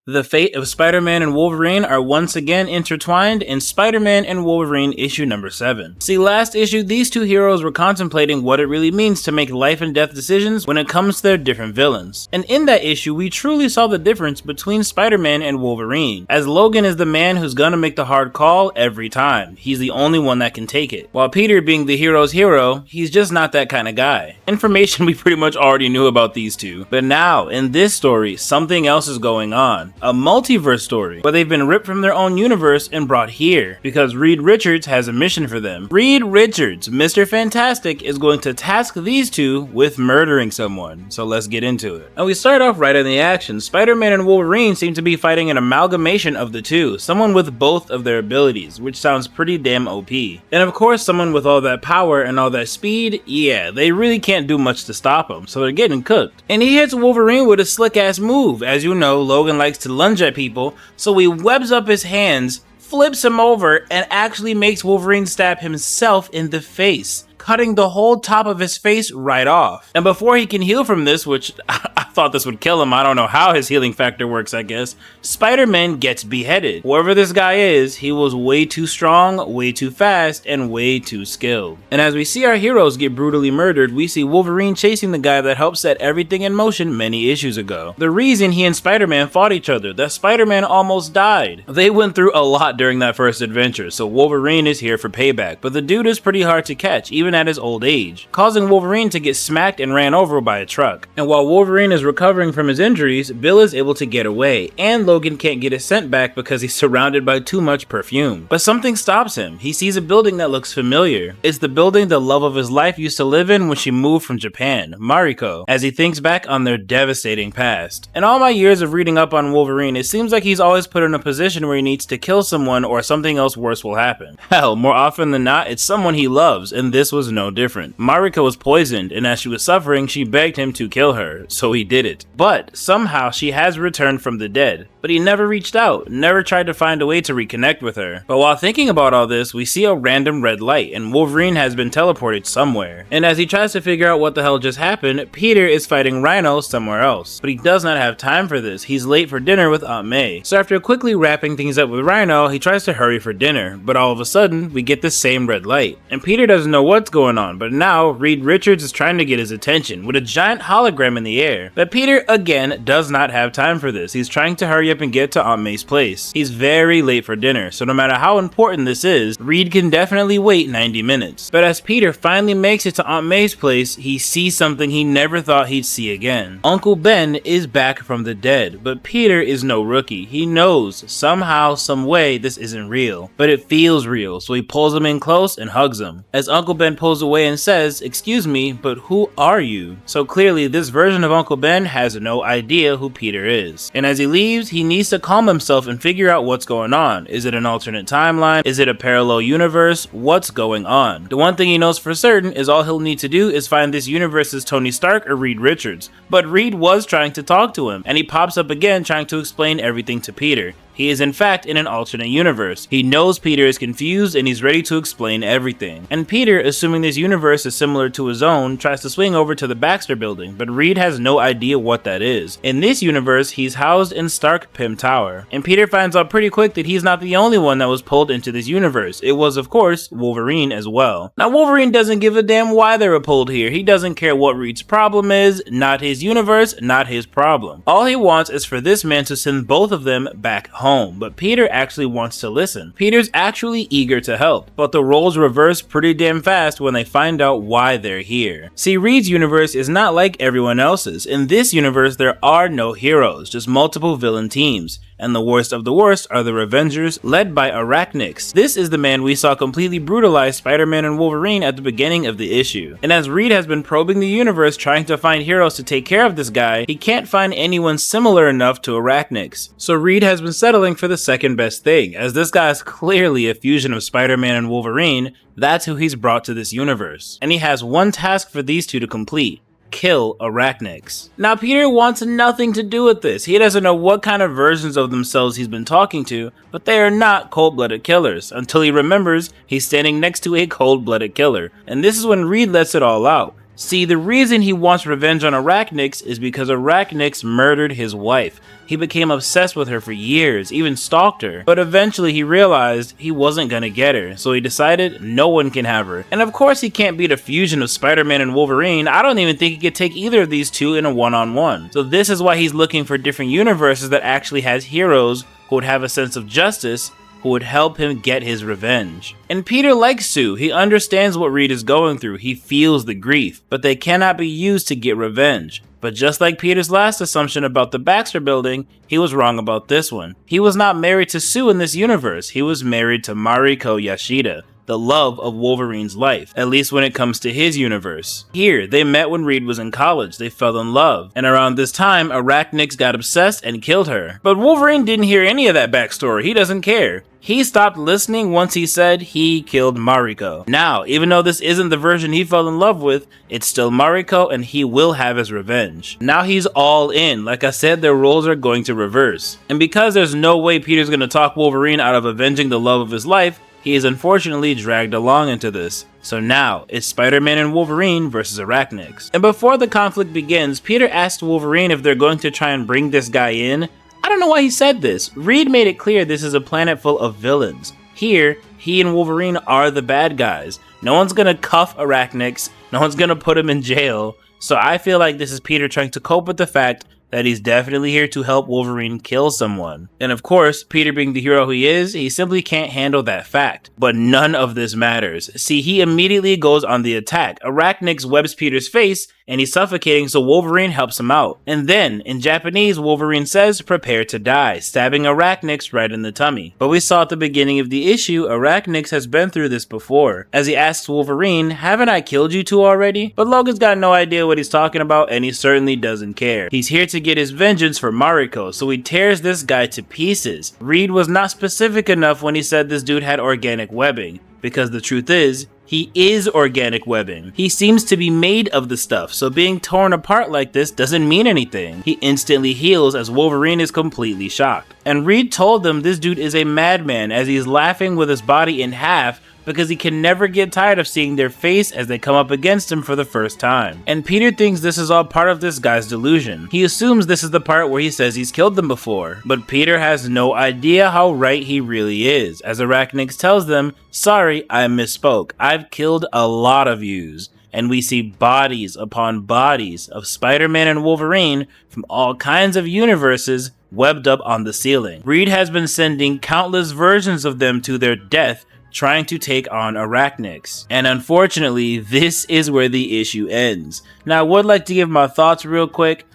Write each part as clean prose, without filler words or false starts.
The fate of Spider-Man and Wolverine are once again intertwined in Spider-Man and Wolverine issue number 7. See, last issue, these two heroes were contemplating what it really means to make life and death decisions when it comes to their different villains. And in that issue, we truly saw the difference between Spider-Man and Wolverine, as Logan is the man who's gonna make the hard call every time. He's the only one that can take it. While Peter, being the hero's hero, he's just not that kind of guy. Information we pretty much already knew about these two. But now, in this story, something else is going on. A multiverse story, where they've been ripped from their own universe and brought here, because Reed Richards has a mission for them. Reed Richards, Mr. Fantastic, is going to task these two with murdering someone, so let's get into it. And we start off right in the action. Spider-Man and Wolverine seem to be fighting an amalgamation of the two, someone with both of their abilities, which sounds pretty damn OP. And of course, someone with all that power and all that speed, yeah, they really can't do much to stop him, so they're getting cooked. And he hits Wolverine with a slick ass move. As you know, Logan likes to lunge at people, so he webs up his hands, flips him over, and actually makes Wolverine stab himself in the face, cutting the whole top of his face right off. And before he can heal from this, which I thought this would kill him, I don't know how his healing factor works, I guess, Spider-Man gets beheaded. Whoever this guy is, he was way too strong, way too fast, and way too skilled. And as we see our heroes get brutally murdered, we see Wolverine chasing the guy that helped set everything in motion many issues ago. The reason he and Spider-Man fought each other, that Spider-Man almost died. They went through a lot during that first adventure, so Wolverine is here for payback, but the dude is pretty hard to catch, even at his old age, causing Wolverine to get smacked and ran over by a truck. And while Wolverine is recovering from his injuries, Bill is able to get away, and Logan can't get his scent back because he's surrounded by too much perfume. But something stops him. He sees a building that looks familiar. It's the building the love of his life used to live in when she moved from Japan, Mariko, as he thinks back on their devastating past. In all my years of reading up on Wolverine, it seems like he's always put in a position where he needs to kill someone or something else worse will happen. Hell, more often than not, it's someone he loves, and this was no different. Mariko was poisoned, and as she was suffering, she begged him to kill her, so he did it. But somehow she has returned from the dead, but he never reached out, never tried to find a way to reconnect with her. But while thinking about all this, we see a random red light, and Wolverine has been teleported somewhere. And as he tries to figure out what the hell just happened, Peter is fighting Rhino somewhere else. But he does not have time for this. He's late for dinner with Aunt May. So after quickly wrapping things up with Rhino, he tries to hurry for dinner, but all of a sudden, we get the same red light. And Peter doesn't know what's going on, but now Reed Richards is trying to get his attention with a giant hologram in the air. But Peter, again, does not have time for this. He's trying to hurry up and get to Aunt May's place. He's very late for dinner, so no matter how important this is, Reed can definitely wait 90 minutes. But as Peter finally makes it to Aunt May's place, he sees something he never thought he'd see again. Uncle Ben is back from the dead, but Peter is no rookie. He knows, somehow, some way, this isn't real. But it feels real, so he pulls him in close and hugs him. As Uncle Ben pulls away and says, "Excuse me, but who are you?" So clearly, this version of Uncle Ben has no idea who Peter is. And as he leaves, he needs to calm himself and figure out what's going on. Is it an alternate timeline? Is it a parallel universe? What's going on? The one thing he knows for certain is all he'll need to do is find this universe's Tony Stark or Reed Richards. But Reed was trying to talk to him, and he pops up again trying to explain everything to Peter. He is in fact in an alternate universe. He knows Peter is confused and he's ready to explain everything. And Peter, assuming this universe is similar to his own, tries to swing over to the Baxter building, but Reed has no idea what that is. In this universe, he's housed in Stark Pym Tower. And Peter finds out pretty quick that he's not the only one that was pulled into this universe. It was, of course, Wolverine as well. Now, Wolverine doesn't give a damn why they were pulled here. He doesn't care what Reed's problem is, not his universe, not his problem. All he wants is for this man to send both of them back home, but Peter actually wants to listen. Peter's actually eager to help, but the roles reverse pretty damn fast when they find out why they're here. See, Reed's universe is not like everyone else's. In this universe, there are no heroes, just multiple villain teams. And the worst of the worst are the Revengers, led by Arachnix. This is the man we saw completely brutalize Spider-Man and Wolverine at the beginning of the issue. And as Reed has been probing the universe trying to find heroes to take care of this guy, he can't find anyone similar enough to Arachnix. So Reed has been settling for the second best thing, as this guy is clearly a fusion of Spider-Man and Wolverine. That's who he's brought to this universe. And he has one task for these two to complete: kill Arachnix. Now, Peter wants nothing to do with this. He doesn't know what kind of versions of themselves he's been talking to, but they are not cold-blooded killers, until he remembers he's standing next to a cold-blooded killer. And this is when Reed lets it all out. See, the reason he wants revenge on Arachnix is because Arachnix murdered his wife. He became obsessed with her for years, even stalked her, but eventually he realized he wasn't gonna get her, so he decided no one can have her. And of course he can't beat a fusion of Spider-Man and Wolverine. I don't even think he could take either of these two in a one-on-one. So this is why he's looking for different universes that actually has heroes who would have a sense of justice, who would help him get his revenge. And Peter likes Sue. He understands what Reed is going through. He feels the grief, but they cannot be used to get revenge. But just like Peter's last assumption about the Baxter building, he was wrong about this one. He was not married to Sue in this universe. He was married to Mariko Yashida, the love of Wolverine's life, at least when it comes to his universe. Here, they met when Reed was in college, they fell in love, and around this time, Arachnix got obsessed and killed her. But Wolverine didn't hear any of that backstory, he doesn't care. He stopped listening once he said he killed Mariko. Now, even though this isn't the version he fell in love with, it's still Mariko and he will have his revenge. Now he's all in. Like I said, their roles are going to reverse. And because there's no way Peter's gonna talk Wolverine out of avenging the love of his life, he is unfortunately dragged along into this. So now, it's Spider-Man and Wolverine versus Arachnix. And before the conflict begins, Peter asks Wolverine if they're going to try and bring this guy in. I don't know why he said this. Reed made it clear this is a planet full of villains. Here, he and Wolverine are the bad guys. No one's gonna cuff Arachnix, no one's gonna put him in jail. So I feel like this is Peter trying to cope with the fact that he's definitely here to help Wolverine kill someone. And of course, Peter being the hero he is, he simply can't handle that fact. But none of this matters. See, he immediately goes on the attack. Arachnix webs Peter's face, and he's suffocating, so Wolverine helps him out. And then, in Japanese, Wolverine says, "Prepare to die," stabbing Arachnix right in the tummy. But we saw at the beginning of the issue, Arachnix has been through this before, as he asks Wolverine, "Haven't I killed you two already?" But Logan's got no idea what he's talking about, and he certainly doesn't care. He's here to get his vengeance for Mariko, so he tears this guy to pieces. Reed was not specific enough when he said this dude had organic webbing, because the truth is, he is organic webbing. He seems to be made of the stuff, so being torn apart like this doesn't mean anything. He instantly heals as Wolverine is completely shocked. And Reed told them this dude is a madman as he's laughing with his body in half because he can never get tired of seeing their face as they come up against him for the first time. And Peter thinks this is all part of this guy's delusion. He assumes this is the part where he says he's killed them before, but Peter has no idea how right he really is, as Arachnix tells them, "Sorry, I misspoke. I've killed a lot of yous." And we see bodies upon bodies of Spider-Man and Wolverine from all kinds of universes webbed up on the ceiling. Reed has been sending countless versions of them to their death, trying to take on Arachnix. And unfortunately, this is where the issue ends. Now, I would like to give my thoughts real quick.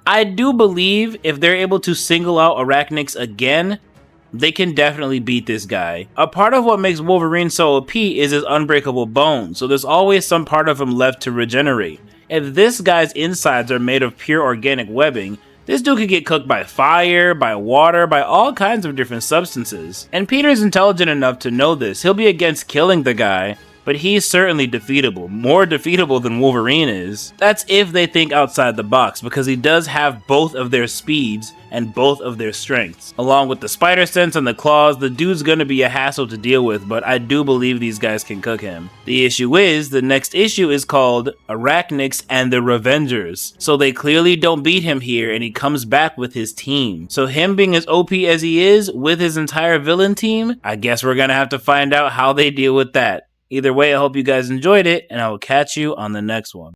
I do believe if they're able to single out Arachnix again, they can definitely beat this guy. A part of what makes Wolverine so OP is his unbreakable bones, so there's always some part of him left to regenerate. If this guy's insides are made of pure organic webbing, this dude could get cooked by fire, by water, by all kinds of different substances. And Peter's intelligent enough to know this. He'll be against killing the guy, but he's certainly defeatable. More defeatable than Wolverine is. That's if they think outside the box, because he does have both of their speeds and both of their strengths. Along with the spider sense and the claws, the dude's gonna be a hassle to deal with, but I do believe these guys can cook him. The issue is, the next issue is called Arachnix and the Revengers. So they clearly don't beat him here, and he comes back with his team. So him being as OP as he is, with his entire villain team, I guess we're gonna have to find out how they deal with that. Either way, I hope you guys enjoyed it, and I will catch you on the next one.